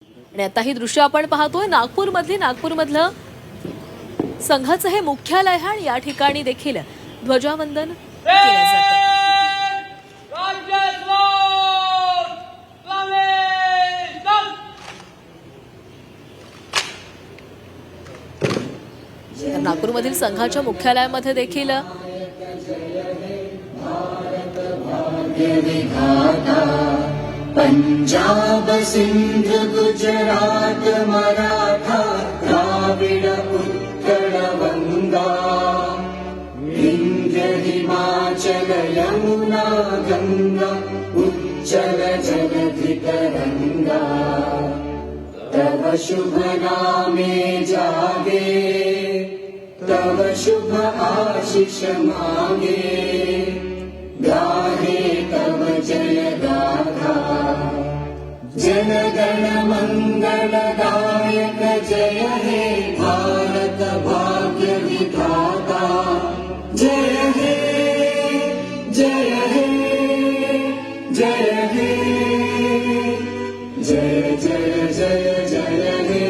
आणि आता ही दृश्य आपण पाहतोय नागपूरमधलं संघाचं हे मुख्यालय आहे आणि या ठिकाणी देखील ध्वजावंदन केलं जातं। नागपूरमधील संघाच्या मुख्यालयामध्ये देखील पंजाब सिंध गुजरात मराठा द्राविड उत्कल वंगा विंध्य हिमाचल यमुना गंगा उच्चल जलधि तरंगा तव शुभ नामे जागे तव शुभ आशीष मांगे गाहे तव जय गाथा जन गण मंगल दायक जय हे भारत भाग्य विधाता जय हे जय हे जय हे जय जय जय जय हे।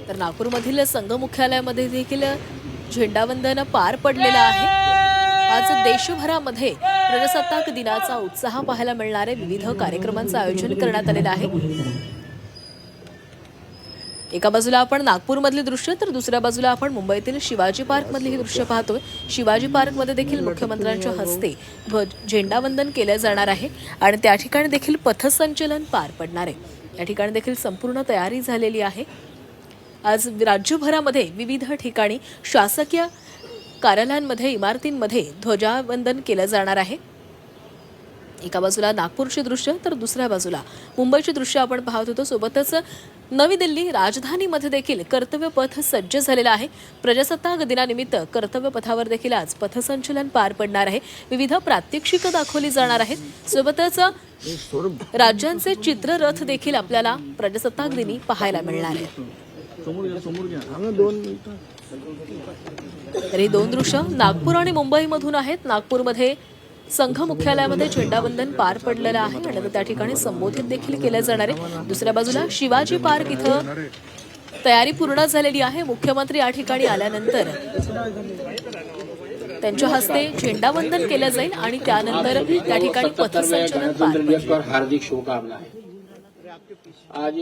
तर नागपूरमधील संघ मुख्यालयामध्ये देखील झेंडावंदन पार पडलेलं आहे। आज देशभरामध्ये प्रजासत्ताक दिनाचा उत्साह पाहायला मिळणारे विविध कार्यक्रमांचं आयोजन करण्यात आलेलं आहे। एका बाजूला आपण नागपूरमधले दृश्य तर दुसऱ्या बाजूला आपण मुंबईतील शिवाजी पार्क मधली ही दृश्य पाहतोय। शिवाजी पार्क मध्ये देखील मुख्यमंत्र्यांच्या हस्ते झेंडावंदन केलं जाणार आहे आणि त्या ठिकाणी देखील पथसंचलन पार पडणार आहे। या ठिकाणी देखील संपूर्ण तयारी झालेली आहे। आज राज्यभरामध्ये विविध ठिकाणी शासकीय कार्यालयांमध्ये इमारतींमध्ये ध्वजावंदन केलं जाणार आहे। एका बाजूला नागपूरचे दृश्य तर दुसऱ्या बाजूला मुंबईचे दृश्य आपण पाहत होतो। सोबतच नवी दिल्ली राजधानीमध्ये देखील कर्तव्य पथ सज्ज झालेला आहे। प्रजासत्ताक दिनानिमित्त कर्तव्य पथावर देखील आज पथसंचलन पार पडणार आहे। विविध प्रात्यक्षिकं दाखवली जाणार आहेत। सोबतच राज्यांचे चित्ररथ देखील आपल्याला प्रजासत्ताक दिनी पाहायला मिळणार आहे। तर ही दोन दृश्य नागपूर आणि मुंबईमधून आहेत। नागपूरमध्ये संघ मुख्यालयामध्ये झेंडावंदन पार पडलेलं आहे आणि त्या ठिकाणी संबोधित देखील केलं जाणार आहे। दुसऱ्या बाजूला शिवाजी पार्क इथं तयारी पूर्ण झालेली आहे। मुख्यमंत्री या ठिकाणी आल्यानंतर त्यांच्या हस्ते झेंडावंदन केलं जाईल आणि त्यानंतर त्या ठिकाणी पथसंचलन पार पडेल। हार्दिक शुभकामनाएं। आज